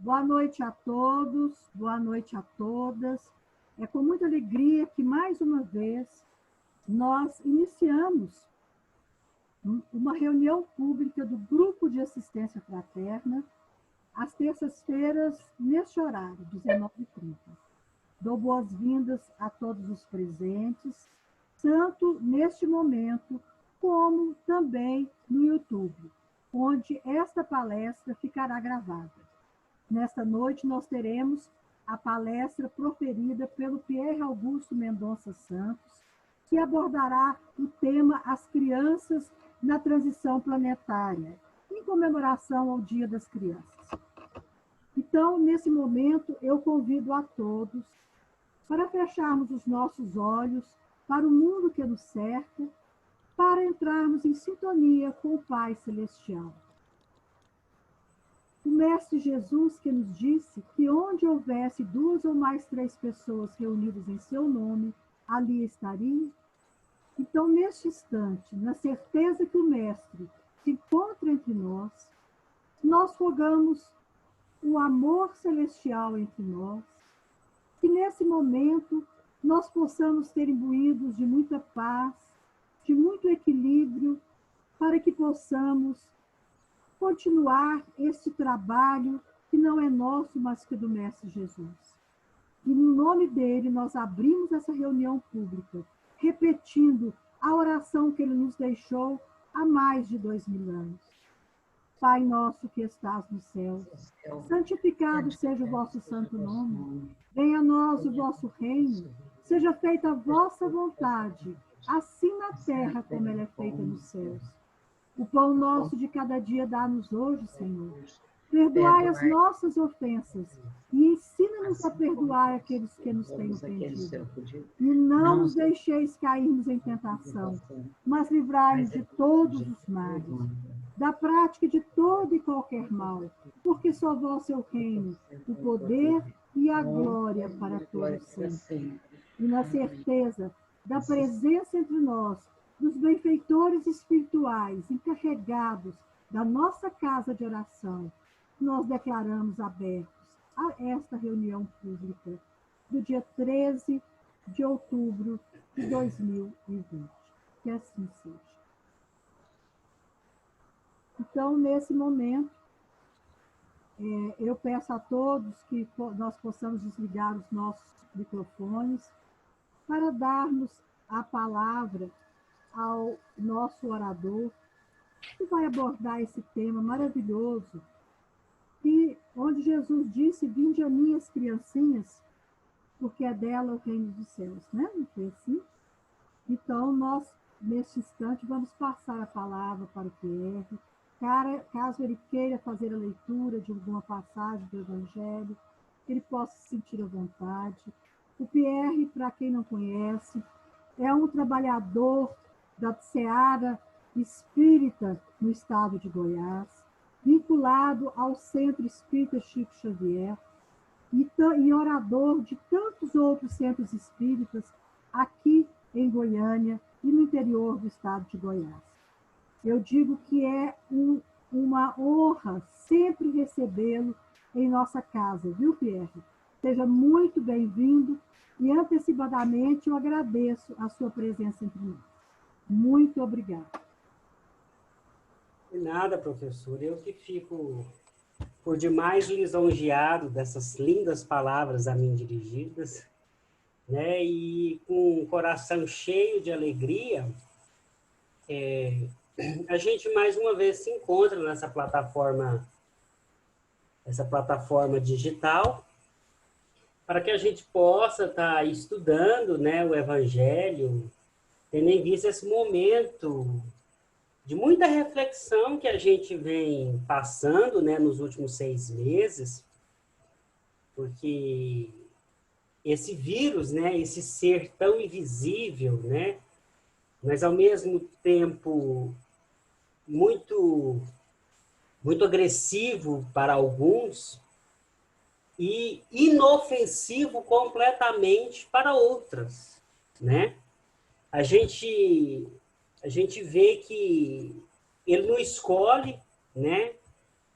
Boa noite a todos, boa noite a todas. É com muita alegria que, mais uma vez, nós iniciamos uma reunião pública do Grupo de Assistência Fraterna, às terças-feiras, neste horário, 19h30. Dou boas-vindas a todos os presentes, tanto neste momento, como também no YouTube, onde esta palestra ficará gravada. Nesta noite, nós teremos a palestra proferida pelo Pierre Augusto Mendonça Santos, que abordará o tema As Crianças na Transição Planetária, em comemoração ao Dia das Crianças. Então, nesse momento, eu convido a todos para fecharmos os nossos olhos para o mundo que nos cerca, para entrarmos em sintonia com o Pai Celestial. O Mestre Jesus que nos disse que onde houvesse 2 ou mais 3 pessoas reunidas em seu nome, ali estaria. Então, neste instante, na certeza que o Mestre se encontra entre nós, nós rogamos o amor celestial entre nós, que nesse momento nós possamos ter imbuídos de muita paz, de muito equilíbrio, para que possamos continuar este trabalho que não é nosso, mas que é do Mestre Jesus. E no nome dele nós abrimos essa reunião pública, repetindo a oração que ele nos deixou há mais de 2000 anos. Pai nosso que estás no céu, santificado seja o vosso santo nome. Venha a nós o vosso reino, seja feita a vossa vontade, assim na terra como ela é feita nos céus. O pão nosso de cada dia dá-nos hoje, Senhor. Perdoai as nossas ofensas e ensina-nos a perdoar aqueles que nos têm ofendido. E não nos deixeis cairmos em tentação, mas livrai-nos de todos os males, da prática de todo e qualquer mal, porque só vós é o reino, o poder e a glória para todos sempre. E na certeza da presença entre nós, dos benfeitores espirituais encarregados da nossa casa de oração, nós declaramos abertos a esta reunião pública do dia 13 de outubro de 2020. Que assim seja. Então, nesse momento, eu peço a todos que nós possamos desligar os nossos microfones para darmos a palavra ao nosso orador, que vai abordar esse tema maravilhoso, onde Jesus disse: vinde a mim as criancinhas, porque é dela o reino dos céus, né? Não foi assim? Então, nós, neste instante, vamos passar a palavra para o Pierre, caso ele queira fazer a leitura de alguma passagem do Evangelho, ele possa se sentir à vontade. O Pierre, para quem não conhece, é um trabalhador da Seara Espírita no estado de Goiás, vinculado ao Centro Espírita Chico Xavier e orador de tantos outros centros espíritas aqui em Goiânia e no interior do estado de Goiás. Eu digo que é uma honra sempre recebê-lo em nossa casa, viu, Pierre? Seja muito bem-vindo e antecipadamente eu agradeço a sua presença entre nós. Muito obrigada. De nada, professor. Eu que fico por demais lisonjeado dessas lindas palavras a mim dirigidas, né? E com o coração cheio de alegria, a gente mais uma vez se encontra nessa plataforma digital, para que a gente possa estar estudando, né, o Evangelho, tendo em vista esse momento de muita reflexão que a gente vem passando, né, nos últimos 6 meses, porque esse vírus, né, esse ser tão invisível, né, mas ao mesmo tempo muito agressivo para alguns e inofensivo completamente para outras, né? A gente vê que ele não escolhe, né?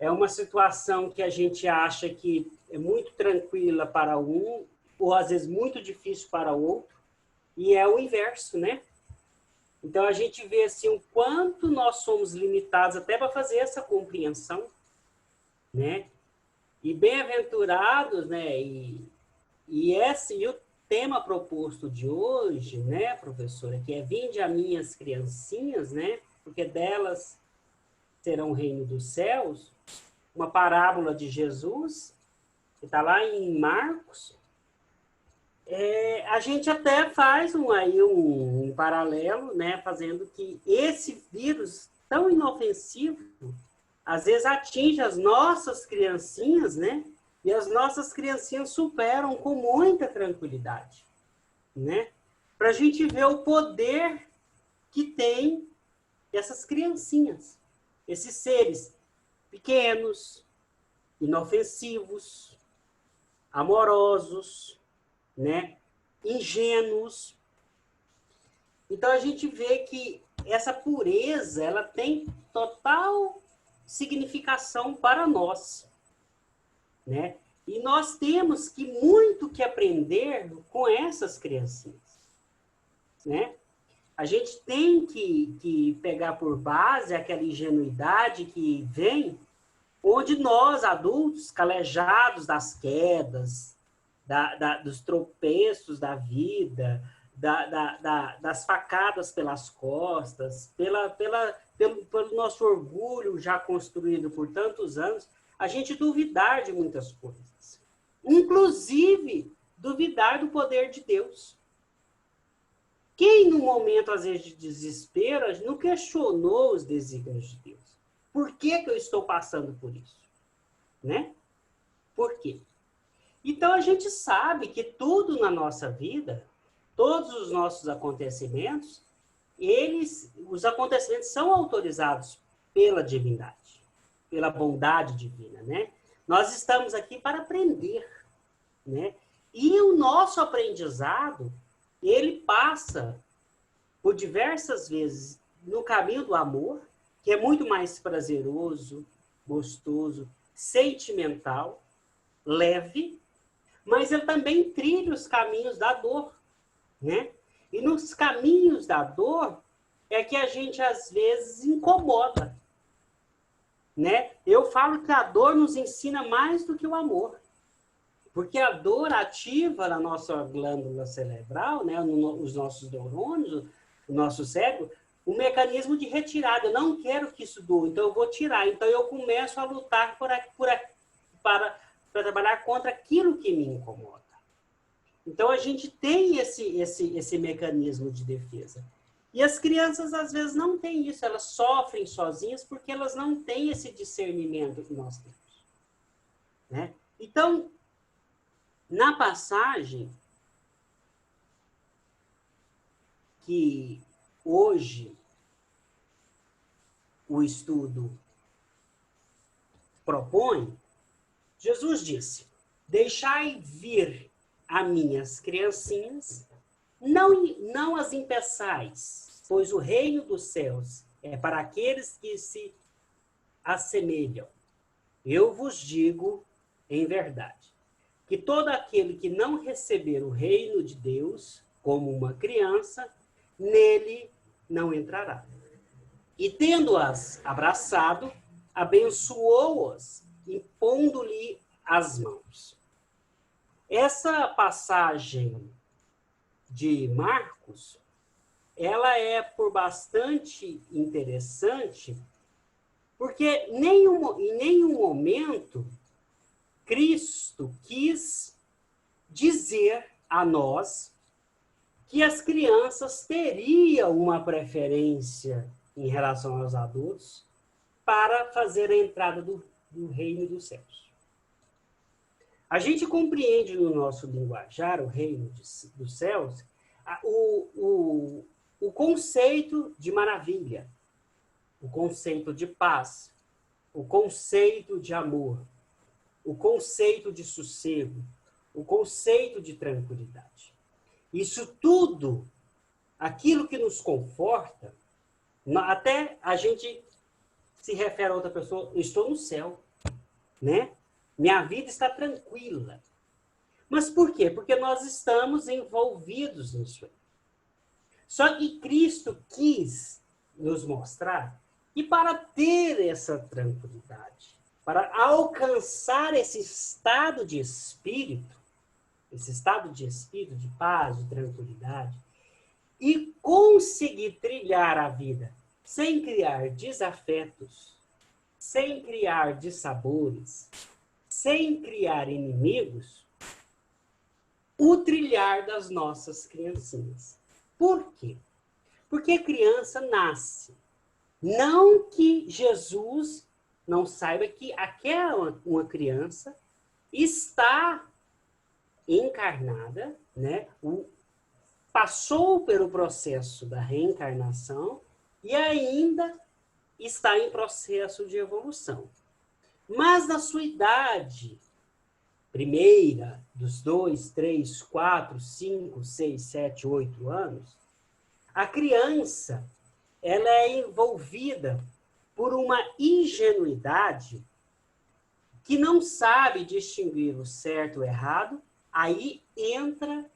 é uma situação que a gente acha que é muito tranquila para um, ou às vezes muito difícil para o outro, e é o inverso, né? Então a gente vê assim o quanto nós somos limitados até para fazer essa compreensão, né? E bem-aventurados, né? E o tema proposto de hoje, né, professora, que é Vinde a minhas criancinhas, né? Porque delas serão o reino dos céus, uma parábola de Jesus, que está lá em Marcos. A gente até faz um paralelo, né, fazendo que esse vírus tão inofensivo, às vezes atinge as nossas criancinhas, né, e as nossas criancinhas superam com muita tranquilidade, né, para a gente ver o poder que tem essas criancinhas, esses seres pequenos, inofensivos, amorosos, né? Ingênuos. Então a gente vê que essa pureza, ela tem total significação para nós, né? E nós temos muito que aprender com essas criancinhas, né? A gente tem que pegar por base aquela ingenuidade que vem, onde nós, adultos, calejados das quedas, dos tropeços da vida, das facadas pelas costas, pelo nosso orgulho já construído por tantos anos, a gente duvidar de muitas coisas. Inclusive, duvidar do poder de Deus. Quem, no momento, às vezes, de desespero, não questionou os desígnios de Deus? Por que eu estou passando por isso? Né? Por quê? Então, a gente sabe que tudo na nossa vida, todos os nossos acontecimentos, os acontecimentos são autorizados pela divindade, pela bondade divina, né? Nós estamos aqui para aprender, né? E o nosso aprendizado, ele passa por diversas vezes no caminho do amor, que é muito mais prazeroso, gostoso, sentimental, leve, mas ele também trilha os caminhos da dor, né? E nos caminhos da dor é que a gente, às vezes, incomoda, né? Eu falo que a dor nos ensina mais do que o amor, porque a dor ativa na nossa glândula cerebral, né? Os nossos neurônios, o nosso cérebro, um mecanismo de retirada. Eu não quero que isso doa, então eu vou tirar. Então eu começo a lutar para trabalhar contra aquilo que me incomoda. Então, a gente tem esse mecanismo de defesa. E as crianças, às vezes, não têm isso. Elas sofrem sozinhas porque elas não têm esse discernimento que nós temos, né? Então, na passagem que hoje o estudo propõe, Jesus disse: deixai vir a minhas criancinhas, não as impeçais, pois o reino dos céus é para aqueles que se assemelham. Eu vos digo em verdade, que todo aquele que não receber o reino de Deus como uma criança, nele não entrará. E tendo-as abraçado, abençoou-as, impondo-lhe as mãos. Essa passagem de Marcos, ela é por bastante interessante, porque em nenhum momento Cristo quis dizer a nós que as crianças teriam uma preferência em relação aos adultos para fazer a entrada do reino dos céus. A gente compreende no nosso linguajar, o reino dos céus, o conceito de maravilha, o conceito de paz, o conceito de amor, o conceito de sossego, o conceito de tranquilidade. Isso tudo, aquilo que nos conforta, até a gente se refere a outra pessoa, eu estou no céu, né? Minha vida está tranquila. Mas por quê? Porque nós estamos envolvidos nisso aí. Só que Cristo quis nos mostrar que para ter essa tranquilidade, para alcançar esse estado de espírito, de paz, de tranquilidade, e conseguir trilhar a vida sem criar desafetos, sem criar dissabores, sem criar inimigos, o trilhar das nossas criancinhas. Por quê? Porque a criança nasce. Não que Jesus não saiba que aquela uma criança está encarnada, né? Passou pelo processo da reencarnação e ainda está em processo de evolução. Mas na sua idade primeira, dos 2, 3, 4, 5, 6, 7, 8 anos, a criança ela é envolvida por uma ingenuidade que não sabe distinguir o certo e o errado, aí entra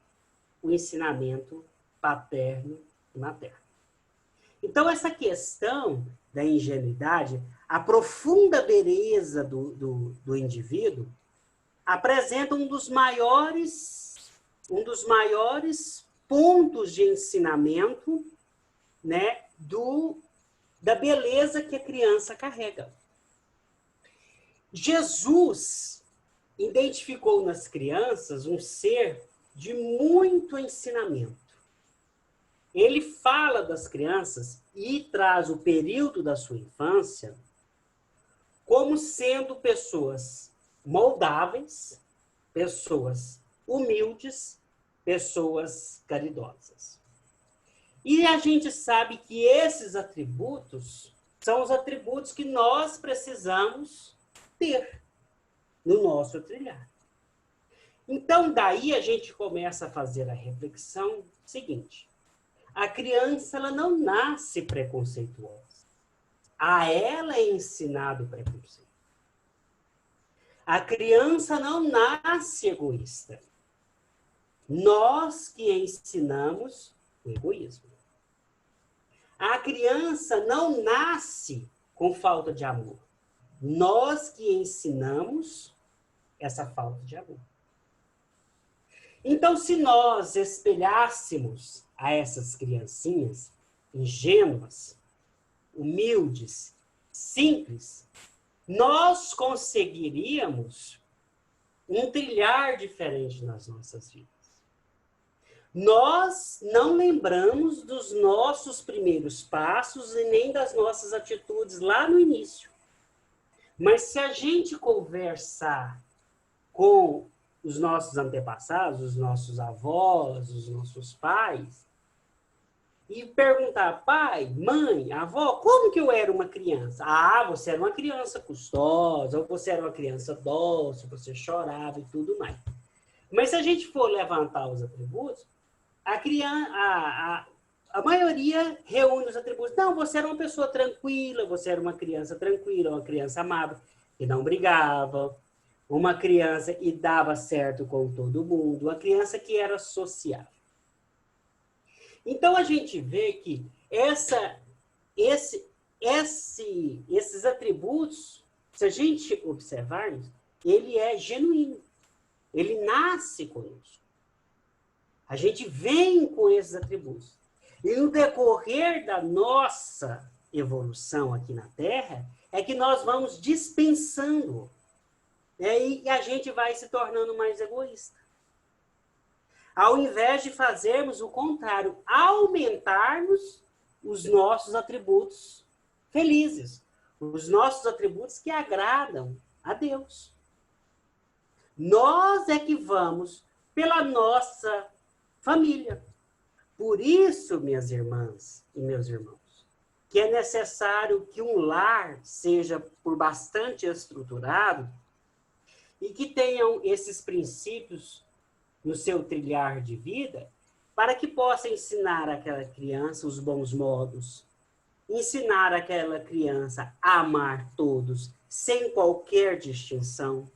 o ensinamento paterno e materno. Então, essa questão da ingenuidade, a profunda beleza do indivíduo, apresenta um dos maiores pontos de ensinamento, né, da beleza que a criança carrega. Jesus identificou nas crianças um ser de muito ensinamento. Ele fala das crianças e traz o período da sua infância como sendo pessoas moldáveis, pessoas humildes, pessoas caridosas. E a gente sabe que esses atributos são os atributos que nós precisamos ter no nosso trilhar. Então, daí a gente começa a fazer a reflexão seguinte. A criança ela não nasce preconceituosa. A ela é ensinado o preconceito. A criança não nasce egoísta. Nós que ensinamos o egoísmo. A criança não nasce com falta de amor. Nós que ensinamos essa falta de amor. Então, se nós espelhássemos a essas criancinhas ingênuas, humildes, simples, nós conseguiríamos um trilhar diferente nas nossas vidas. Nós não lembramos dos nossos primeiros passos e nem das nossas atitudes lá no início. Mas se a gente conversar com os nossos antepassados, os nossos avós, os nossos pais, e perguntar, pai, mãe, avó, como que eu era uma criança? Ah, você era uma criança custosa, ou você era uma criança dócil, você chorava e tudo mais. Mas se a gente for levantar os atributos, a maioria reúne os atributos. Não, você era uma pessoa tranquila, você era uma criança tranquila, uma criança amável, que não brigava, uma criança que dava certo com todo mundo, uma criança que era sociável. Então, a gente vê que esses atributos, se a gente observarmos, ele é genuíno. Ele nasce conosco. A gente vem com esses atributos. E no decorrer da nossa evolução aqui na Terra, é que nós vamos dispensando. E a gente vai se tornando mais egoísta. Ao invés de fazermos o contrário, aumentarmos os nossos atributos felizes, os nossos atributos que agradam a Deus. Nós é que vamos pela nossa família. Por isso, minhas irmãs e meus irmãos, que é necessário que um lar seja por bastante estruturado e que tenham esses princípios no seu trilhar de vida, para que possa ensinar àquela criança os bons modos, ensinar aquela criança a amar todos, sem qualquer distinção,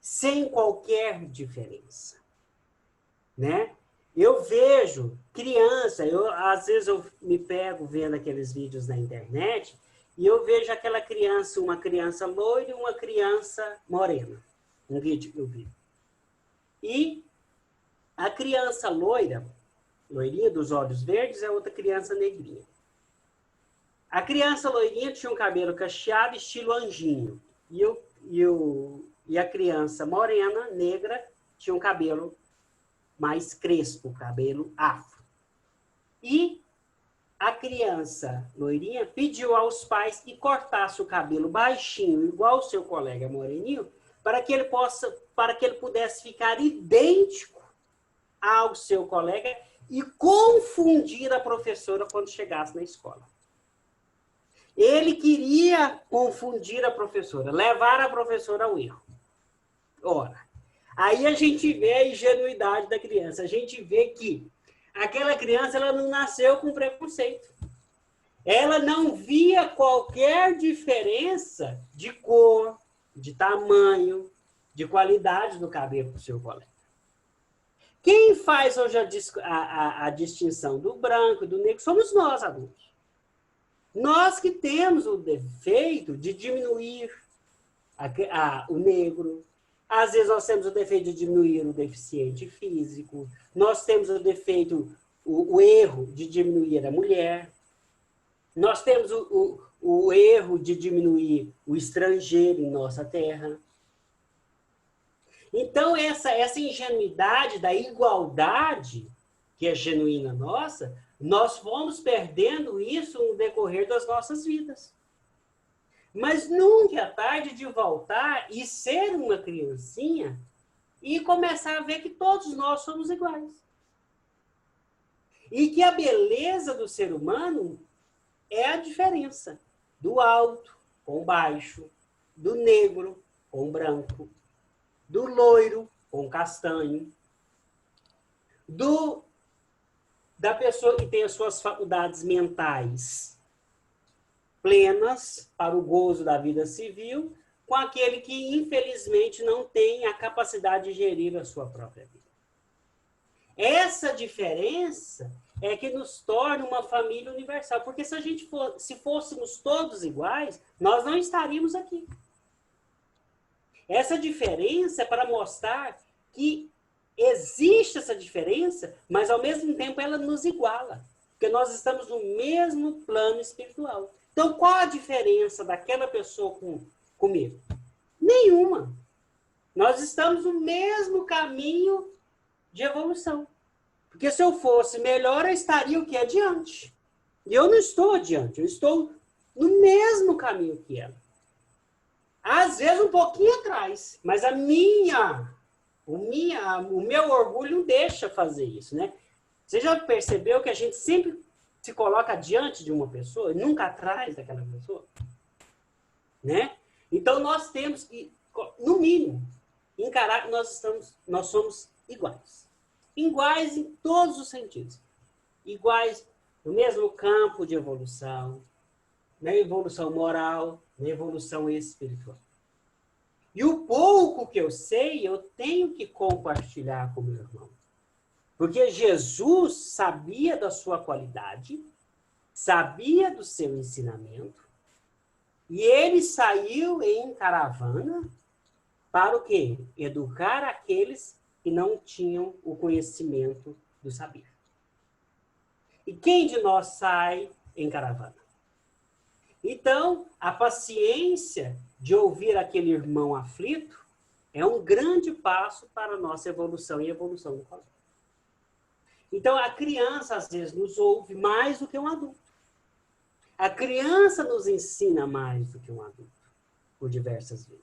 sem qualquer diferença, né? Eu vejo criança, às vezes eu me pego vendo aqueles vídeos na internet e eu vejo aquela criança, uma criança loira e uma criança morena. Um vídeo que eu vi. E a criança loira, loirinha dos olhos verdes, é outra criança negrinha. A criança loirinha tinha um cabelo cacheado, estilo anjinho. E a criança morena, negra, tinha um cabelo mais crespo, cabelo afro. E a criança loirinha pediu aos pais que cortasse o cabelo baixinho, igual o seu colega moreninho, para que ele pudesse ficar idêntico ao seu colega e confundir a professora quando chegasse na escola. Ele queria confundir a professora, levar a professora ao erro. Ora, aí a gente vê a ingenuidade da criança. A gente vê que aquela criança ela não nasceu com preconceito. Ela não via qualquer diferença de cor, de tamanho, de qualidade do cabelo do seu colega. Quem faz hoje a distinção do branco e do negro somos nós, adultos. Nós que temos o defeito de diminuir o negro. Às vezes nós temos o defeito de diminuir o deficiente físico. Nós temos o defeito, o erro de diminuir a mulher. Nós temos o erro de diminuir o estrangeiro em nossa terra. Então, essa ingenuidade da igualdade, que é genuína nossa, nós fomos perdendo isso no decorrer das nossas vidas. Mas nunca é tarde de voltar e ser uma criancinha e começar a ver que todos nós somos iguais. E que a beleza do ser humano é a diferença do alto com o baixo, do negro com o branco, do loiro com o castanho, da pessoa que tem as suas faculdades mentais plenas para o gozo da vida civil, com aquele que, infelizmente, não tem a capacidade de gerir a sua própria vida. Essa diferença é que nos torna uma família universal, porque se fôssemos todos iguais, nós não estaríamos aqui. Essa diferença é para mostrar que existe essa diferença, mas ao mesmo tempo ela nos iguala, porque nós estamos no mesmo plano espiritual. Então, qual a diferença daquela pessoa comigo? Nenhuma. Nós estamos no mesmo caminho de evolução. Porque se eu fosse melhor, eu estaria o que? Adiante. E eu não estou adiante, eu estou no mesmo caminho que ela. Às vezes um pouquinho atrás, mas o meu orgulho não deixa fazer isso, né? Você já percebeu que a gente sempre se coloca diante de uma pessoa e nunca atrás daquela pessoa? Né? Então nós temos que, no mínimo, encarar que nós somos iguais. Iguais em todos os sentidos. Iguais no mesmo campo de evolução, na evolução moral, na evolução espiritual. E o pouco que eu sei, eu tenho que compartilhar com o meu irmão. Porque Jesus sabia da sua qualidade, sabia do seu ensinamento, e ele saiu em caravana para o quê? Educar aqueles que não tinham o conhecimento do saber. E quem de nós sai em caravana? Então, a paciência de ouvir aquele irmão aflito é um grande passo para a nossa evolução e evolução do colega. Então, a criança, às vezes, nos ouve mais do que um adulto. A criança nos ensina mais do que um adulto, por diversas vezes.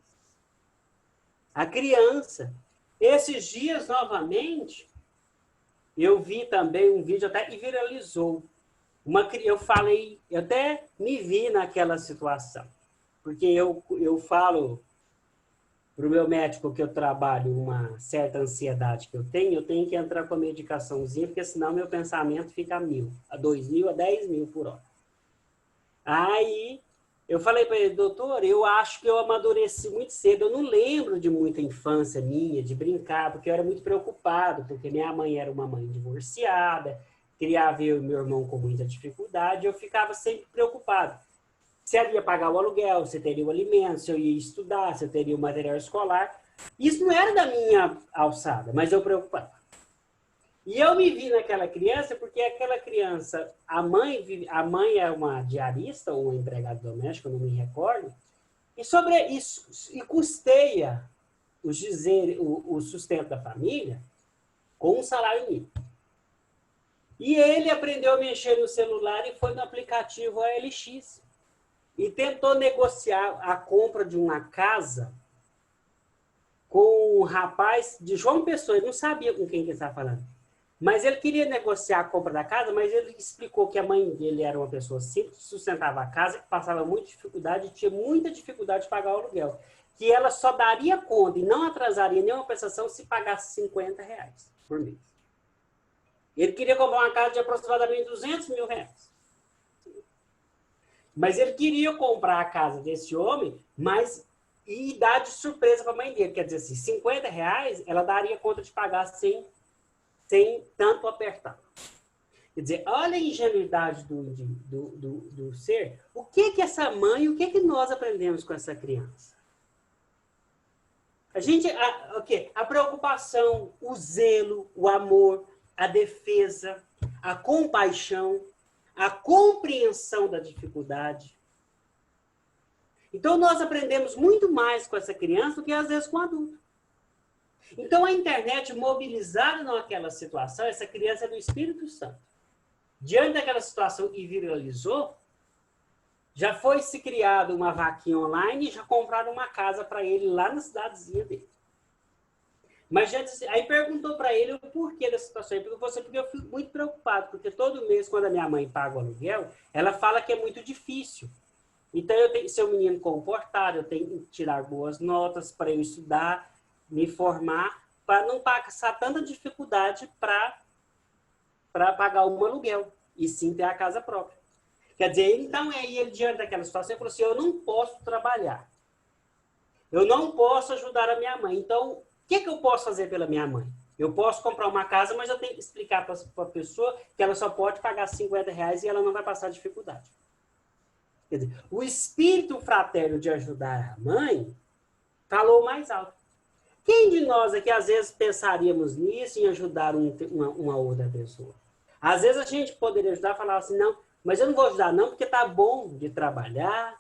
A criança, esses dias, novamente, eu vi também um vídeo até que viralizou. Eu até me vi naquela situação. Porque eu falo para o meu médico que eu trabalho uma certa ansiedade que eu tenho que entrar com a medicaçãozinha, porque senão meu pensamento fica a 1.000, a 2.000, a 10.000 por hora. Aí Eu falei para ele, doutor, eu acho que eu amadureci muito cedo. Eu não lembro de muita infância minha, de brincar, porque eu era muito preocupado, porque minha mãe era uma mãe divorciada, criava eu e meu irmão com muita dificuldade, eu ficava sempre preocupado. Se ela ia pagar o aluguel, se teria o alimento, se eu ia estudar, se eu teria o material escolar. Isso não era da minha alçada, mas eu preocupava. E eu me vi naquela criança porque aquela criança, a mãe é uma diarista ou uma empregada doméstica, eu não me recordo, e sobre isso, e custeia o sustento da família com um salário mínimo. E ele aprendeu a mexer no celular e foi no aplicativo OLX. E tentou negociar a compra de uma casa com um rapaz de João Pessoa. Ele não sabia com quem que ele estava falando. Mas ele queria negociar a compra da casa, mas ele explicou que a mãe dele era uma pessoa simples, sustentava a casa, que passava muita dificuldade, tinha muita dificuldade de pagar o aluguel. Que ela só daria conta e não atrasaria nenhuma prestação se pagasse R$50 por mês. Ele queria comprar uma casa de aproximadamente R$200 mil. Mas ele queria comprar a casa desse homem, mas e dar de surpresa para a mãe dele. Quer dizer assim, R$50 ela daria conta de pagar sem tanto apertar. Quer dizer, olha a ingenuidade do ser. O que que essa mãe, o que que nós aprendemos com essa criança? A preocupação, o zelo, o amor, a defesa, a compaixão, a compreensão da dificuldade. Então, nós aprendemos muito mais com essa criança do que, às vezes, com o adulto. Então, a internet mobilizada naquela situação, essa criança é do Espírito Santo. Diante daquela situação que viralizou, já foi se criado uma vaquinha online e já compraram uma casa para ele lá na cidadezinha dele. Mas já disse, aí perguntou para ele o porquê da situação. Ele perguntou porque eu fico muito preocupado, porque todo mês, quando a minha mãe paga o aluguel, ela fala que é muito difícil. Então, eu tenho que ser um menino comportado, eu tenho que tirar boas notas para eu estudar, me formar, para não passar tanta dificuldade para pagar um aluguel, e sim ter a casa própria. Quer dizer, então, aí ele, diante daquela situação, ele falou assim, eu não posso trabalhar. Eu não posso ajudar a minha mãe. Então, o que eu posso fazer pela minha mãe? Eu posso comprar uma casa, mas eu tenho que explicar para a pessoa que ela só pode pagar R$50 e ela não vai passar dificuldade. Quer dizer, o espírito fraterno de ajudar a mãe falou mais alto. Quem de nós aqui, às vezes, pensaríamos nisso em ajudar uma outra pessoa? Às vezes, a gente poderia ajudar e falar assim, não, mas eu não vou ajudar não, porque tá bom de trabalhar,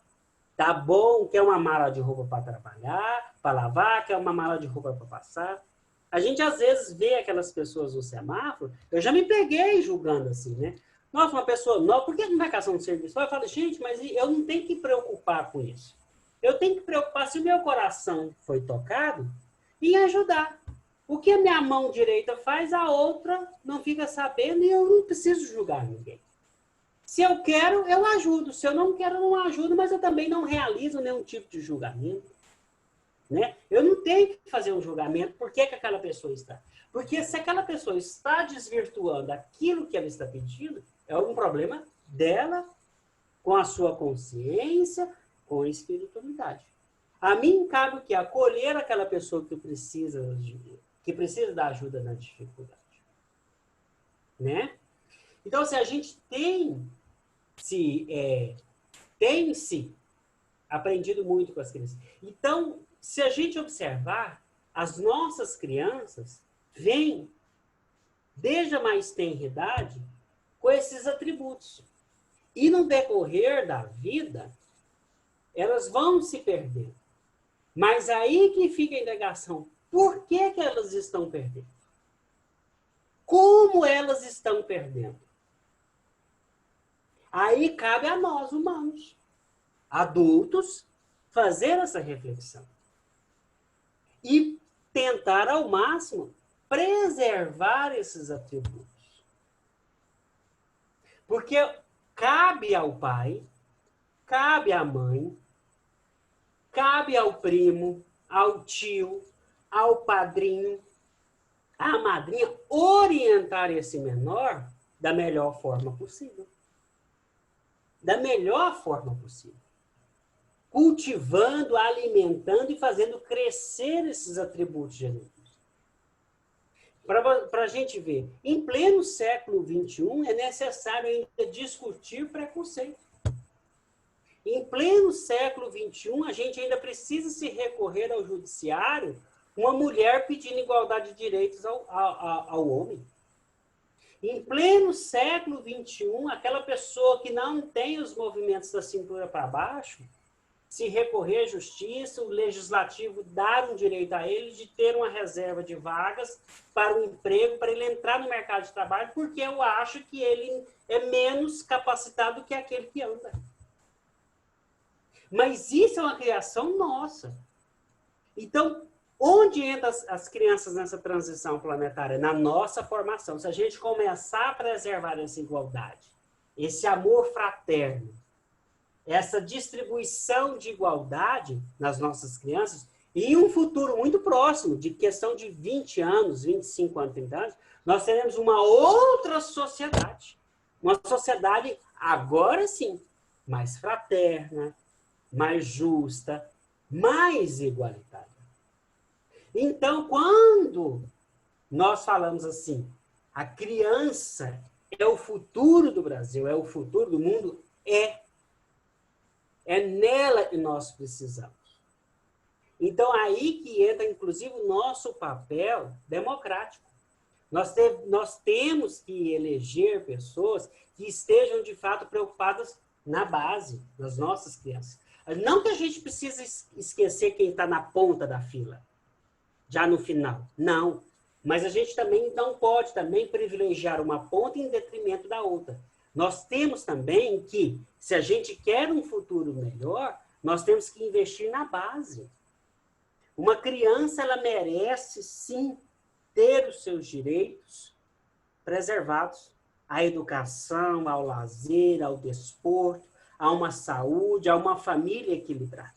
tá bom, quer uma mala de roupa para trabalhar, para lavar, quer uma mala de roupa para passar. A gente, às vezes, vê aquelas pessoas no semáforo, eu já me peguei julgando assim, né? Nossa, uma pessoa nova, por que não vai caçar um serviço? Eu falo, gente, mas eu não tenho que preocupar com isso. Eu tenho que preocupar se o meu coração foi tocado em ajudar. O que a minha mão direita faz, a outra não fica sabendo e eu não preciso julgar ninguém. Se eu quero, eu ajudo. Se eu não quero, eu não ajudo, mas eu também não realizo nenhum tipo de julgamento. Né? Eu não tenho que fazer um julgamento por que aquela pessoa está. Porque se aquela pessoa está desvirtuando aquilo que ela está pedindo, é algum problema dela com a sua consciência, com a espiritualidade. A mim cabe o que? Acolher aquela pessoa que precisa da ajuda na dificuldade. Né? Então, se a gente tem aprendido muito com as crianças. Então, se a gente observar, as nossas crianças vêm, desde a mais tenra idade, com esses atributos. E no decorrer da vida, elas vão se perdendo. Mas aí que fica a indagação. Por que elas estão perdendo? Como elas estão perdendo? Aí cabe a nós, humanos, adultos, fazer essa reflexão. E tentar, ao máximo, preservar esses atributos. Porque cabe ao pai, cabe à mãe, cabe ao primo, ao tio, ao padrinho, à madrinha, orientar esse menor da melhor forma possível. Da melhor forma possível. cultivando, alimentando e fazendo crescer esses atributos genuínos. Para a gente ver, em pleno século XXI, é necessário ainda discutir preconceito. Em pleno século XXI, a gente ainda precisa se recorrer ao judiciário, uma mulher pedindo igualdade de direitos ao homem. Em pleno século XXI, aquela pessoa que não tem os movimentos da cintura para baixo, se recorrer à justiça, o legislativo dar um direito a ele de ter uma reserva de vagas para o emprego, para ele entrar no mercado de trabalho, porque eu acho que ele é menos capacitado que aquele que anda. Mas isso é uma criação nossa. Então, onde entram as crianças nessa transição planetária? Na nossa formação. Se a gente começar a preservar essa igualdade, esse amor fraterno, essa distribuição de igualdade nas nossas crianças, e em um futuro muito próximo, de questão de 20 anos, 25 anos, 30 anos, nós teremos uma outra sociedade. Uma sociedade, agora sim, mais fraterna, mais justa, mais igualitária. Então, quando nós falamos assim, a criança é o futuro do Brasil, é o futuro do mundo, é nela que nós precisamos. Então, aí que entra, inclusive, o nosso papel democrático. Nós temos que eleger pessoas que estejam, de fato, preocupadas na base, das nossas crianças. Não que a gente precise esquecer quem está na ponta da fila, já no final. Não. Mas a gente também não pode também privilegiar uma ponta em detrimento da outra. Nós temos também que, se a gente quer um futuro melhor, nós temos que investir na base. Uma criança, ela merece, sim, ter os seus direitos preservados. À educação, ao lazer, ao desporto, a uma saúde, a uma família equilibrada.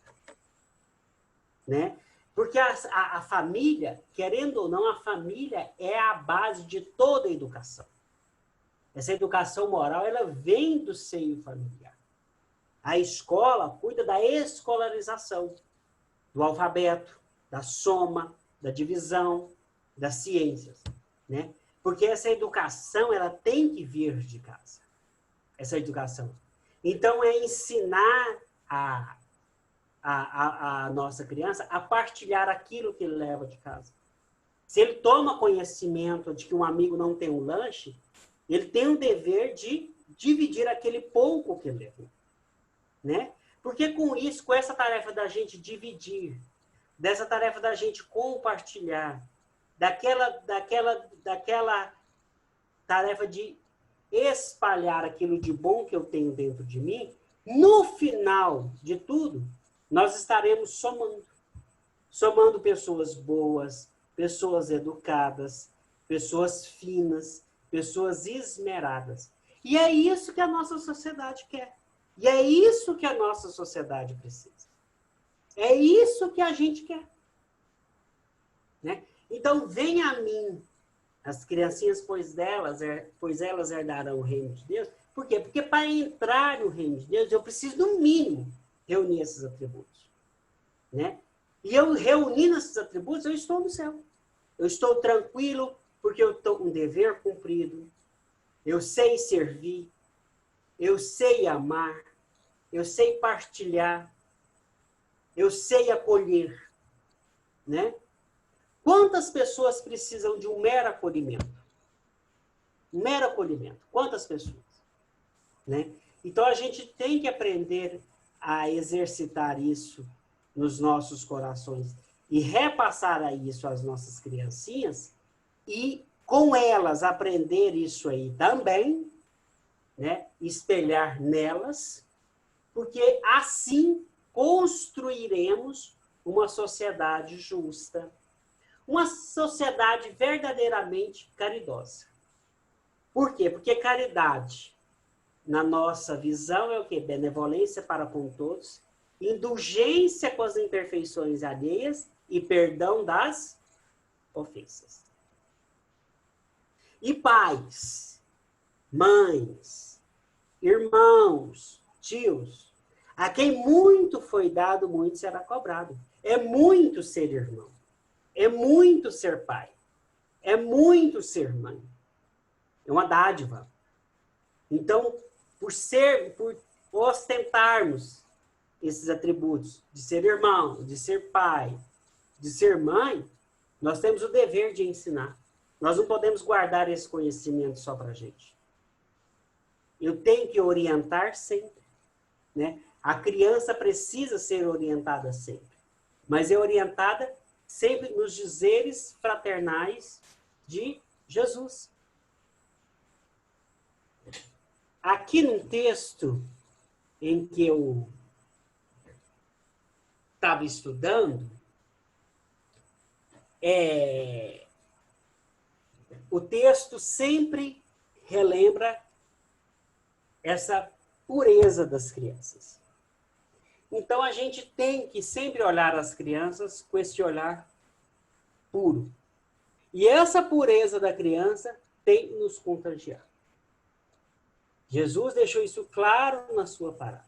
Né? Porque a família, querendo ou não, a família é a base de toda a educação. Essa educação moral, ela vem do seio familiar. A escola cuida da escolarização, do alfabeto, da soma, da divisão, das ciências, né? Porque essa educação, ela tem que vir de casa. Essa educação. Então, é ensinar a nossa criança a partilhar aquilo que ele leva de casa. Se ele toma conhecimento de que um amigo não tem um lanche, ele tem o dever de dividir aquele pouco que ele levou. Né? Porque com isso, com essa tarefa da gente dividir, dessa tarefa da gente compartilhar, daquela tarefa de espalhar aquilo de bom que eu tenho dentro de mim, no final de tudo, nós estaremos somando. Somando pessoas boas, pessoas educadas, pessoas finas, pessoas esmeradas. E é isso que a nossa sociedade quer. E é isso que a nossa sociedade precisa. É isso que a gente quer. Né? Então, venha a mim, as criancinhas, pois elas herdarão o reino de Deus. Por quê? Porque para entrar no reino de Deus, eu preciso, no mínimo, reunir esses atributos. Né? E eu reunindo esses atributos, eu estou no céu. Eu estou tranquilo, porque eu estou com um dever cumprido. Eu sei servir. Eu sei amar. Eu sei partilhar. Eu sei acolher. Né? Quantas pessoas precisam de um mero acolhimento? Um mero acolhimento. Quantas pessoas? Né? Então, a gente tem que aprender a exercitar isso nos nossos corações e repassar isso às nossas criancinhas e, com elas, aprender isso aí também, né? Espelhar nelas, porque assim construiremos uma sociedade justa, uma sociedade verdadeiramente caridosa. Por quê? Porque caridade, na nossa visão, é o quê? Benevolência para com todos, indulgência com as imperfeições alheias e perdão das ofensas. E pais, mães, irmãos, tios, A quem muito foi dado, muito será cobrado. É muito ser irmão. É muito ser pai. É muito ser mãe. É uma dádiva. Então, por ostentarmos esses atributos de ser irmão, de ser pai, de ser mãe, nós temos o dever de ensinar. Nós não podemos guardar esse conhecimento só para a gente. Eu tenho que orientar sempre, né? A criança precisa ser orientada sempre, mas é orientada sempre nos dizeres fraternais de Jesus. Aqui num texto em que eu estava estudando, o texto sempre relembra essa pureza das crianças. Então, a gente tem que sempre olhar as crianças com esse olhar puro. E essa pureza da criança tem que nos contagiar. Jesus deixou isso claro na sua parábola.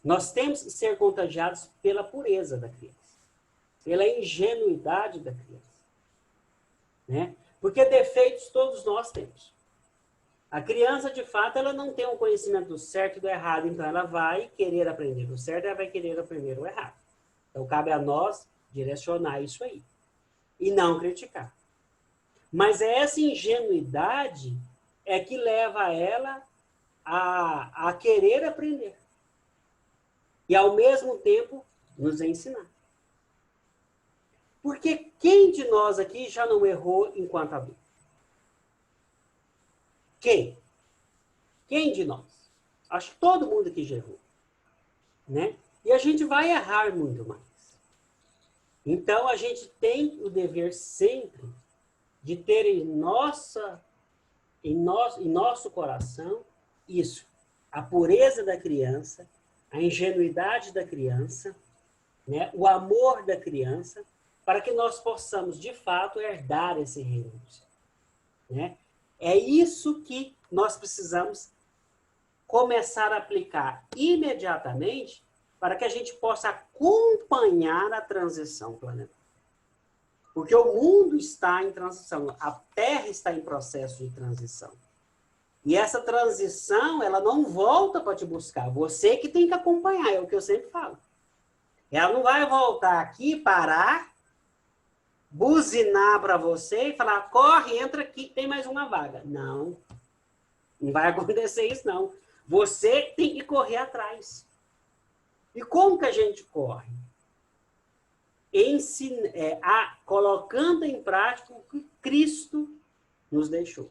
Nós temos que ser contagiados pela pureza da criança, pela ingenuidade da criança, né? Porque defeitos todos nós temos. A criança, de fato, ela não tem um conhecimento do certo e do errado, então ela vai querer aprender o certo e ela vai querer aprender o errado. Então, cabe a nós direcionar isso aí e não criticar. Mas essa ingenuidade é que leva ela a querer aprender e, ao mesmo tempo, nos ensinar. Porque quem de nós aqui já não errou enquanto adulto? Quem? Quem de nós? Acho que todo mundo aqui já errou, né? E a gente vai errar muito mais. Então, a gente tem o dever sempre de ter em nosso coração isso, a pureza da criança, a ingenuidade da criança, né? O amor da criança, para que nós possamos, de fato, herdar esse reino do céu, né? É isso que nós precisamos começar a aplicar imediatamente para que a gente possa acompanhar a transição planetária. Porque o mundo está em transição, a Terra está em processo de transição. E essa transição, ela não volta para te buscar, você que tem que acompanhar, é o que eu sempre falo. Ela não vai voltar aqui, parar, buzinar para você e falar, corre, entra aqui, tem mais uma vaga. Não, não vai acontecer isso, não. Você tem que correr atrás. E como que a gente corre? Colocando em prática o que Cristo nos deixou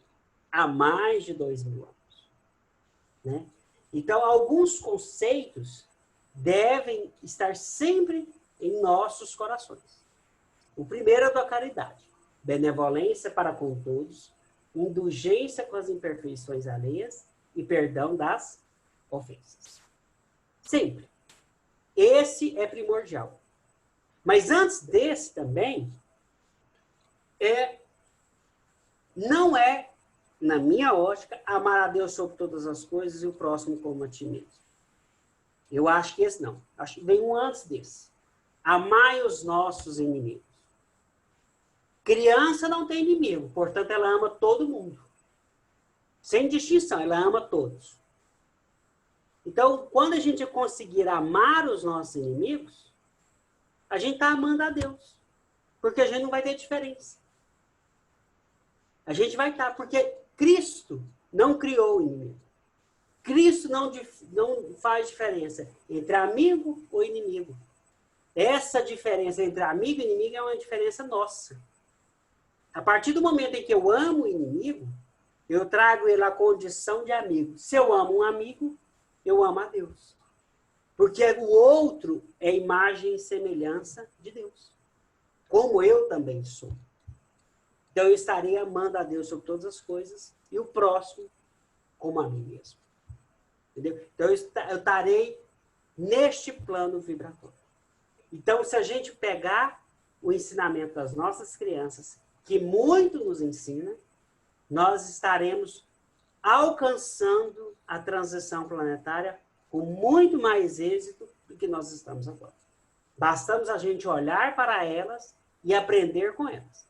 há mais de 2000 anos. Né? Então, alguns conceitos devem estar sempre em nossos corações. O primeiro é da caridade. Benevolência para com todos, indulgência com as imperfeições alheias e perdão das ofensas. Sempre. Esse é primordial. Mas antes desse também, não é, na minha ótica, amar a Deus sobre todas as coisas e o próximo como a ti mesmo. Eu acho que esse não. Acho que vem um antes desse. Amai os nossos inimigos. Criança não tem inimigo, portanto, ela ama todo mundo. Sem distinção, ela ama todos. Então, quando a gente conseguir amar os nossos inimigos, a gente está amando a Deus. Porque a gente não vai ter diferença. A gente vai estar, porque Cristo não criou o inimigo. Cristo não faz diferença entre amigo ou inimigo. Essa diferença entre amigo e inimigo é uma diferença nossa. A partir do momento em que eu amo o inimigo, eu trago ele à condição de amigo. Se eu amo um amigo, eu amo a Deus. Porque o outro é imagem e semelhança de Deus. Como eu também sou. Então eu estarei amando a Deus sobre todas as coisas e o próximo como a mim mesmo. Entendeu? Então eu estarei neste plano vibratório. Então, se a gente pegar o ensinamento das nossas crianças, que muito nos ensina, nós estaremos alcançando a transição planetária com muito mais êxito do que nós estamos agora. Bastamos a gente olhar para elas e aprender com elas.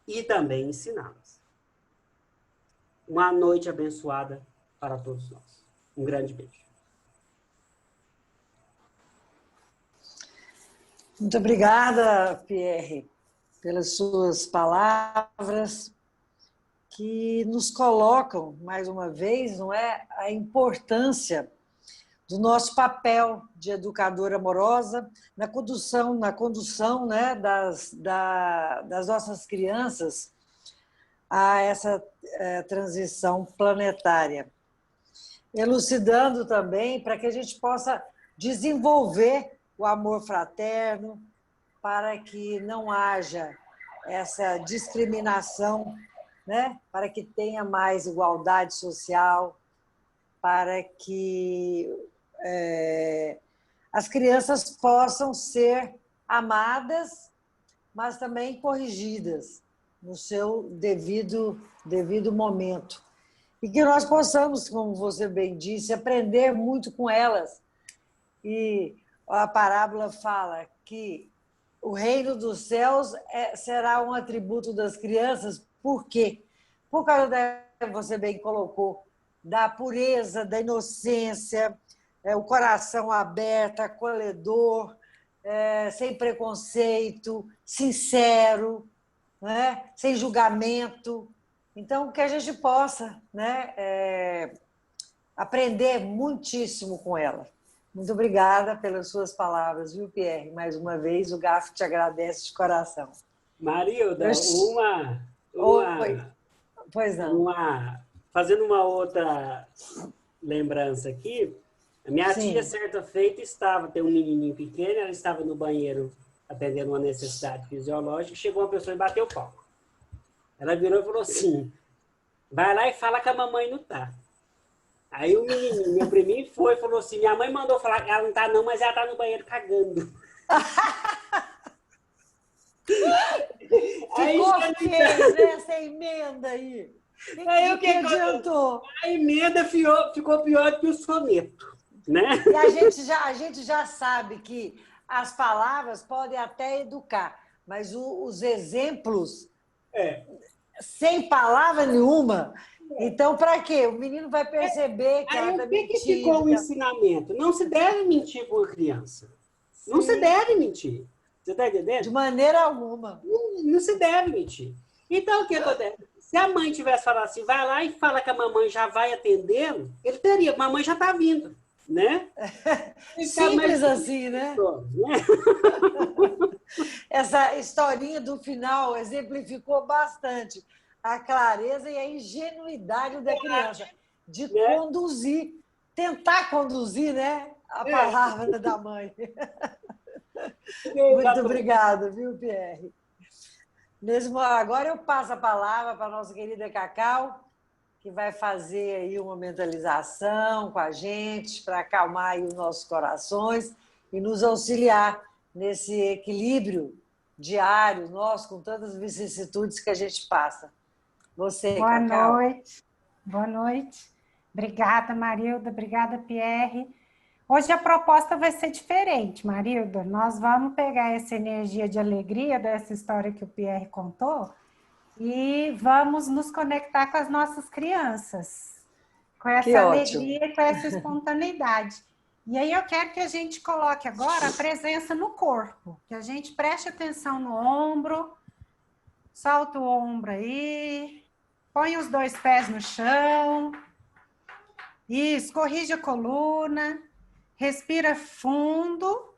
E também ensiná-las. Uma noite abençoada para todos nós. Um grande beijo. Muito obrigada, Pierre, pelas suas palavras que nos colocam, mais uma vez, não é, a importância do nosso papel de educadora amorosa na condução né, das nossas crianças a essa transição planetária. Elucidando também para que a gente possa desenvolver o amor fraterno, para que não haja essa discriminação, né? Para que tenha mais igualdade social, para que as crianças possam ser amadas, mas também corrigidas no seu devido momento. E que nós possamos, como você bem disse, aprender muito com elas. E a parábola fala que o reino dos céus será um atributo das crianças. Por quê? Por causa você bem colocou, da pureza, da inocência, o coração aberto, acolhedor, sem preconceito, sincero, né? Sem julgamento. Então, que a gente possa, né, aprender muitíssimo com ela. Muito obrigada pelas suas palavras, viu, Pierre? Mais uma vez, o GAF te agradece de coração. Marilda, Oi. Pois não. Fazendo uma outra lembrança aqui, a minha Sim. tia, certa feita, tem um menininho pequeno, ela estava no banheiro atendendo uma necessidade fisiológica, chegou uma pessoa e bateu o pau. Ela virou e falou assim, vai lá e fala que a mamãe não tá. Aí o menininho, meu priminho, falou assim, minha mãe mandou falar que ela não tá não, mas ela tá no banheiro cagando. Ficou feio, né, essa emenda aí. O que adiantou? A emenda ficou pior que o soneto, né? E a gente já sabe que as palavras podem até educar, mas os exemplos, sem palavra nenhuma, então para quê? O menino vai perceber que ela está mentindo. Que ficou o ensinamento? Não se deve mentir com a criança. Sim. Não se deve mentir. Você está entendendo? De maneira alguma. Não se deve mentir. Então, o que acontece? Se a mãe tivesse falado assim, vai lá e fala que a mamãe já vai atendendo, ele teria, a mamãe já está vindo, né? Simples assim, né? Essa historinha do final exemplificou bastante a clareza e a ingenuidade da criança de conduzir, tentar conduzir, né, a palavra da mãe. Muito obrigada, viu, Pierre? Agora eu passo a palavra para a nossa querida Cacau, que vai fazer aí uma mentalização com a gente para acalmar aí os nossos corações e nos auxiliar nesse equilíbrio diário nosso, com tantas vicissitudes que a gente passa. Você, Cacau. Boa noite. Obrigada, Marilda. Obrigada, Pierre. Hoje a proposta vai ser diferente, Marilda. Nós vamos pegar essa energia de alegria dessa história que o Pierre contou e vamos nos conectar com as nossas crianças, com essa alegria e com essa espontaneidade. E aí eu quero que a gente coloque agora a presença no corpo, que a gente preste atenção no ombro, solta o ombro aí, põe os 2 pés no chão, isso, corrige a coluna, respira fundo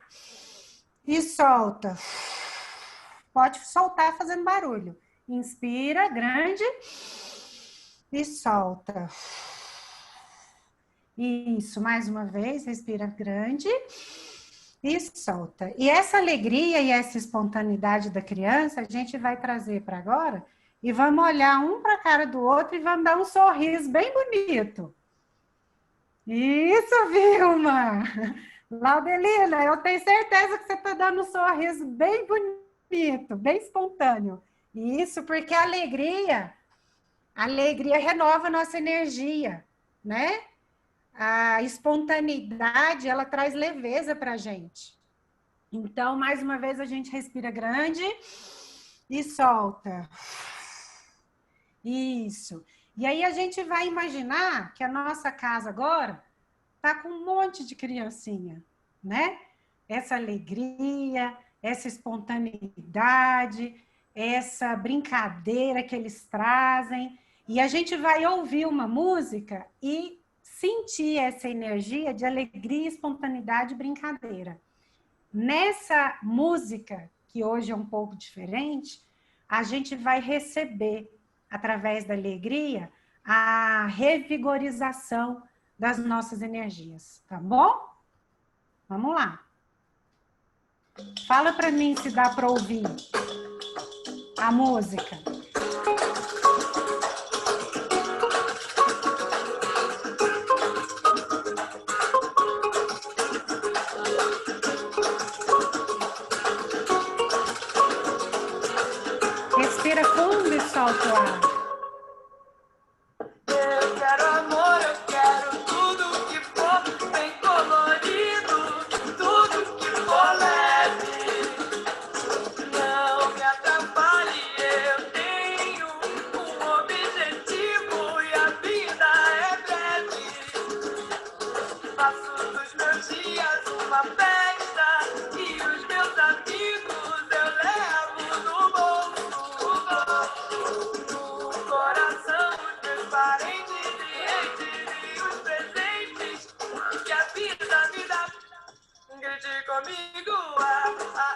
e solta. Pode soltar fazendo barulho. Inspira, grande, e solta. Isso, mais uma vez, respira grande e solta. E essa alegria e essa espontaneidade da criança, a gente vai trazer para agora e vamos olhar um para a cara do outro e vamos dar um sorriso bem bonito. Isso, Vilma! Laudelina, eu tenho certeza que você está dando um sorriso bem bonito, bem espontâneo. Isso porque a alegria renova a nossa energia, né? a espontaneidade, ela traz leveza para a gente. Então, mais uma vez, a gente respira grande e solta. Isso. E aí a gente vai imaginar que a nossa casa agora está com um monte de criancinha, né? Essa alegria, essa espontaneidade, essa brincadeira que eles trazem. E a gente vai ouvir uma música e sentir essa energia de alegria, espontaneidade e brincadeira. Nessa música, que hoje é um pouco diferente, a gente vai receber, através da alegria, a revigorização das nossas energias, tá bom? Vamos lá. Fala para mim se dá para ouvir a música. Respira fundo e solta o ar. Eu quero amor, eu quero tudo que for bem colorido, tudo que for leve. Não me atrapalhe, eu tenho um objetivo e a vida é breve. Faço dos meus dias uma festa e os meus amigos eu levo no bolso. No coração, os meus parentes e os presentes que a vida me dá. Grite comigo, A,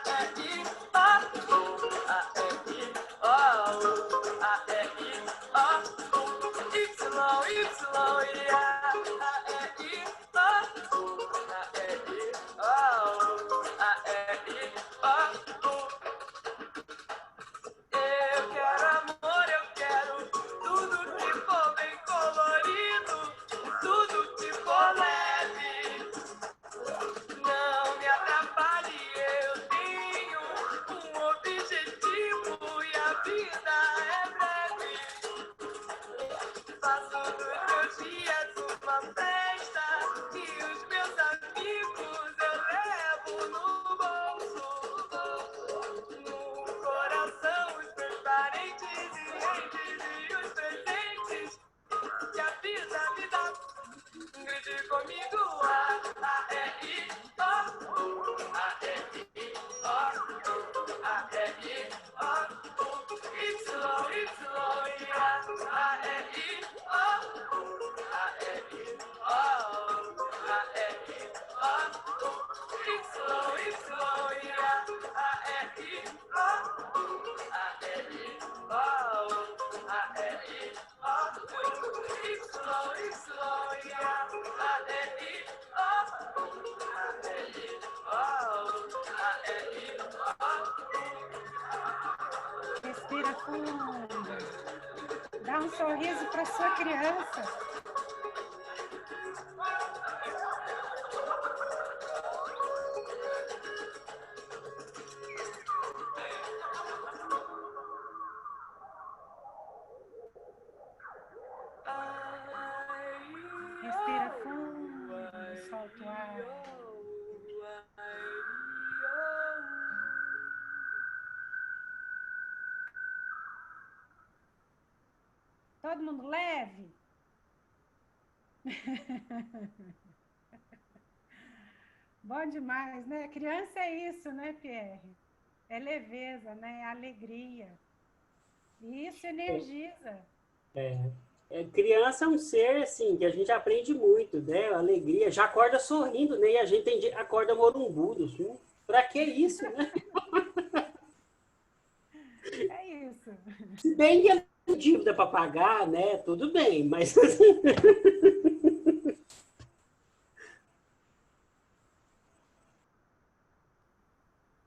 E, I, O, A, E, I, O, A, E, I, O, Y, Y, A, E, I, O, A, E, I, O, A, E, I, O. Eu quero amor, eu quero tudo que for bem colorido, tudo que for leve. Não me atrapalhe, eu tenho um objetivo e a vida é breve. Faço dos meus dias uma festa e os meus amigos eu levo no bolso. No coração, os meus parentes e os presentes que a vida me dá. Grite comigo, A, E, I, O, A, E, I, O, A, E, I, O, Y, Y, A, E, I, O, A, E, I, O, A, E, I, O, Y, Y, A, E, I, O, A, E, I, O, A, E, I, Respira fundo. Dá um sorriso para sua criança. Respira fundo, solta o ar. Todo mundo leve? Bom demais, né? Criança é isso, né, Pierre? É leveza, né? É alegria. E isso energiza. Criança é um ser, assim, que a gente aprende muito, né? Alegria. Já acorda sorrindo, né? E a gente acorda morumbudo, assim. Pra que isso, né? É isso. Se bem que é dívida para pagar, né? Tudo bem, mas...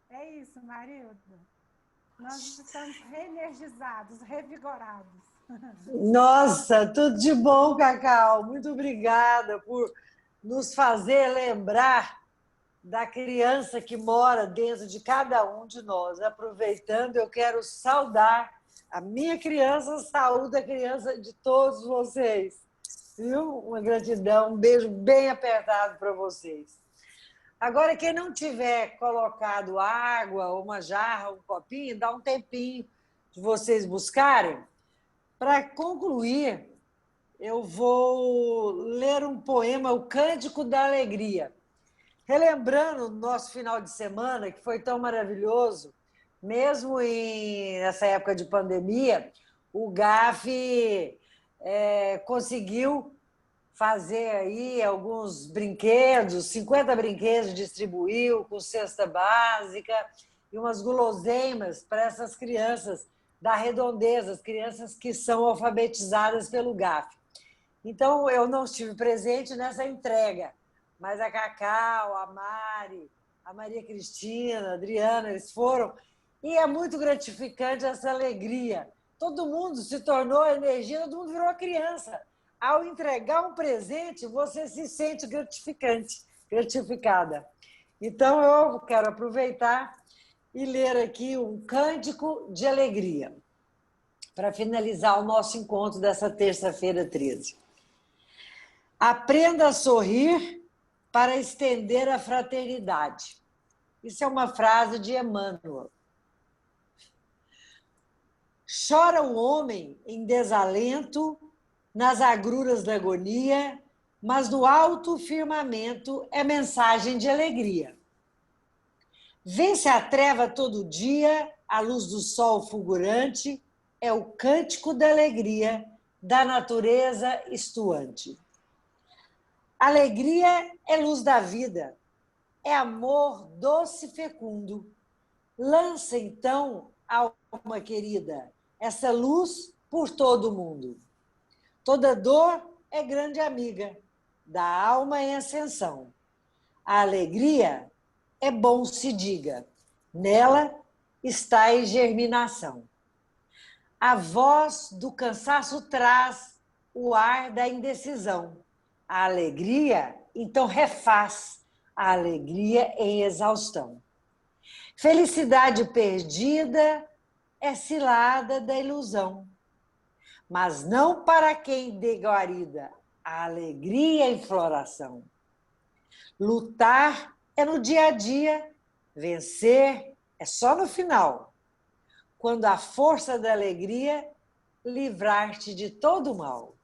É isso, Marilda. Nós estamos reenergizados, revigorados. Nossa, tudo de bom, Cacau. Muito obrigada por nos fazer lembrar da criança que mora dentro de cada um de nós. Aproveitando, eu quero saudar a minha criança, saúde a criança de todos vocês. Viu? Uma gratidão, um beijo bem apertado para vocês. Agora, quem não tiver colocado água, uma jarra, um copinho, dá um tempinho de vocês buscarem. Para concluir, eu vou ler um poema, O Cântico da Alegria. Relembrando o nosso final de semana, que foi tão maravilhoso, mesmo nessa época de pandemia, o GAF conseguiu fazer aí alguns brinquedos, 50 brinquedos distribuiu com cesta básica e umas guloseimas para essas crianças da Redondeza, as crianças que são alfabetizadas pelo GAF. Então, eu não estive presente nessa entrega, mas a Cacau, a Mari, a Maria Cristina, a Adriana, eles foram, e é muito gratificante essa alegria. Todo mundo se tornou energia, todo mundo virou criança. Ao entregar um presente, você se sente gratificada. Então, eu quero aproveitar e ler aqui um cântico de alegria, para finalizar o nosso encontro dessa terça-feira 13. Aprenda a sorrir para estender a fraternidade. Isso é uma frase de Emmanuel. Chora o homem em desalento, nas agruras da agonia, mas no alto firmamento é mensagem de alegria. Vence a treva todo dia, a luz do sol fulgurante, é o cântico da alegria da natureza estuante. Alegria é luz da vida, é amor doce e fecundo. Lança então, alma querida, essa luz por todo o mundo. Toda dor é grande amiga, da alma em ascensão. A alegria é bom se diga, nela está em germinação. A voz do cansaço traz o ar da indecisão. A alegria, então, refaz a alegria em exaustão. Felicidade perdida é cilada da ilusão, mas não para quem dê guarida a alegria em floração. Lutar é no dia a dia, vencer é só no final, quando a força da alegria livrar-te de todo o mal.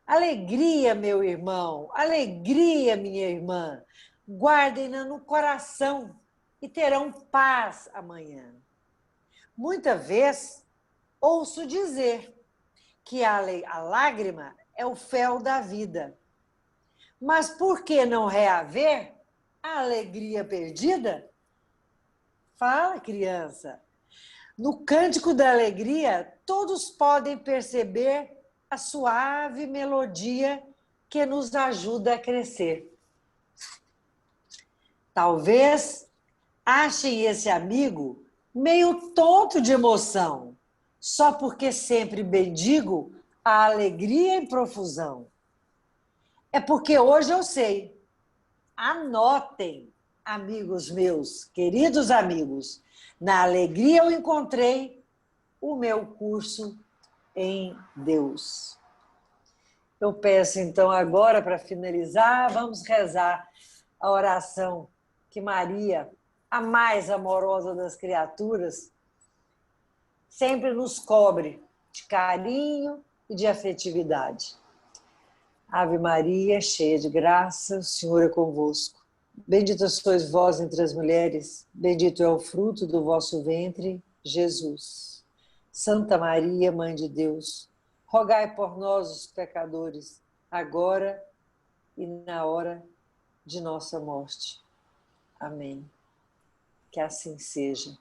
Alegria, meu irmão, alegria, minha irmã, guardem-na no coração e terão paz amanhã. Muita vez ouço dizer que a lágrima é o fel da vida. Mas por que não reaver a alegria perdida? Fala, criança. No cântico da alegria, todos podem perceber a suave melodia que nos ajuda a crescer. Talvez achem esse amigo meio tonto de emoção, só porque sempre bendigo a alegria em profusão. É porque hoje eu sei. Anotem, amigos meus, queridos amigos, na alegria eu encontrei o meu curso em Deus. Eu peço então agora, para finalizar, vamos rezar a oração que Maria, a mais amorosa das criaturas, sempre nos cobre de carinho e de afetividade. Ave Maria, cheia de graça, o Senhor é convosco. Bendita sois vós entre as mulheres, bendito é o fruto do vosso ventre, Jesus. Santa Maria, Mãe de Deus, rogai por nós, os pecadores, agora e na hora de nossa morte. Amém. Que assim seja.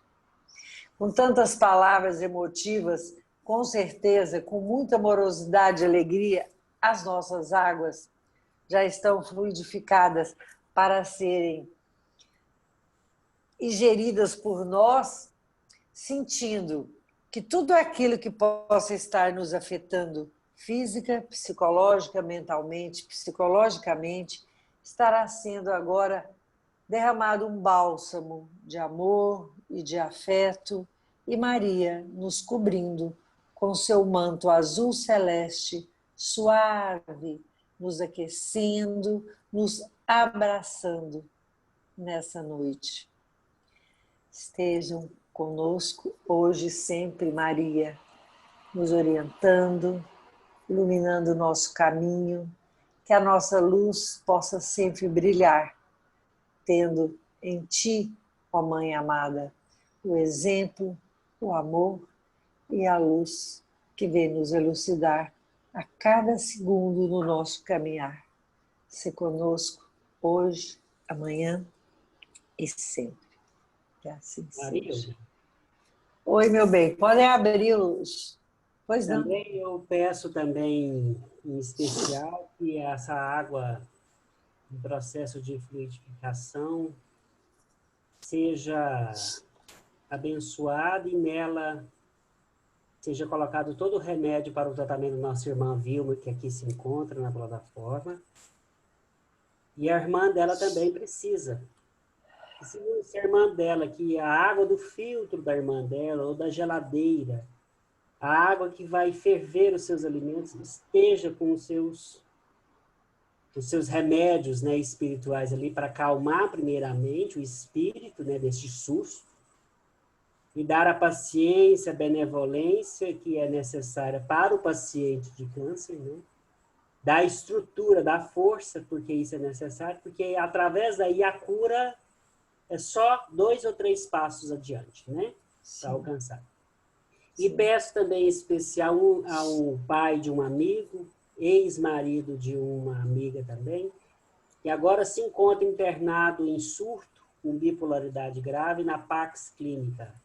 Com tantas palavras emotivas, com certeza, com muita amorosidade e alegria, as nossas águas já estão fluidificadas para serem ingeridas por nós, sentindo que tudo aquilo que possa estar nos afetando física, psicológica, mentalmente, psicologicamente, estará sendo agora derramado um bálsamo de amor e de afeto, e Maria nos cobrindo com seu manto azul celeste, suave, nos aquecendo, nos abraçando nessa noite. Estejam conosco hoje sempre, Maria, nos orientando, iluminando o nosso caminho, que a nossa luz possa sempre brilhar, tendo em Ti, ó Mãe amada, o exemplo, o amor e a luz que vem nos elucidar a cada segundo no nosso caminhar. Se conosco hoje, amanhã e sempre. Que assim seja. Oi, meu bem, podem abrir os... Pois não. Também eu peço também, em especial, que essa água em processo de fluidificação seja abençoada e nela seja colocado todo o remédio para o tratamento da nossa irmã Vilma, que aqui se encontra na plataforma. E a irmã dela também precisa. Se a irmã dela, que a água do filtro da irmã dela, ou da geladeira, a água que vai ferver os seus alimentos, esteja com os seus remédios, né, espirituais ali, para acalmar primeiramente o espírito, né, deste susto, e dar a paciência, a benevolência que é necessária para o paciente de câncer, né? Da estrutura, da força, porque isso é necessário, porque através daí a cura é só 2 ou 3 passos adiante, né? Para alcançar. E peço também em especial ao pai de um amigo, ex-marido de uma amiga também, que agora se encontra internado em surto, com bipolaridade grave, na Pax Clínica,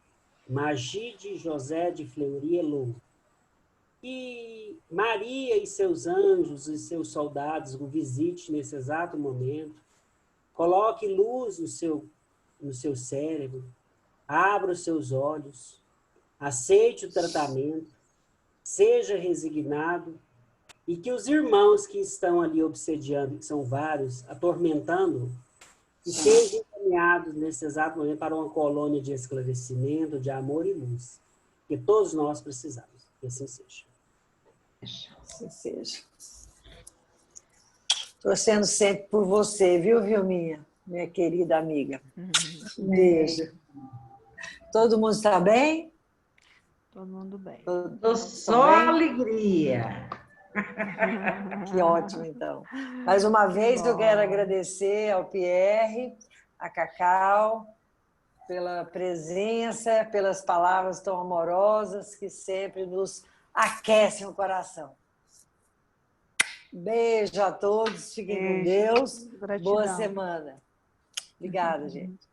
Magide José de Fleury Elou. E Maria e seus anjos e seus soldados o visite nesse exato momento, coloque luz no seu cérebro, abra os seus olhos, aceite o tratamento, seja resignado, e que os irmãos que estão ali obsediando, que são vários, atormentando, que sejam encaminhados nesse exato momento para uma colônia de esclarecimento, de amor e luz, que todos nós precisamos. Que assim seja. Assim seja. Torcendo sempre por você, viu, Vilminha? Minha querida amiga. Um beijo. Todo mundo está bem? Todo mundo bem. Tô só alegria. Que ótimo, então. Mais uma vez eu quero agradecer ao Pierre, a Cacau, pela presença, pelas palavras tão amorosas que sempre nos aquecem o coração. Beijo a todos, fiquem com Deus. Gratidão. Boa semana. Obrigada, gente.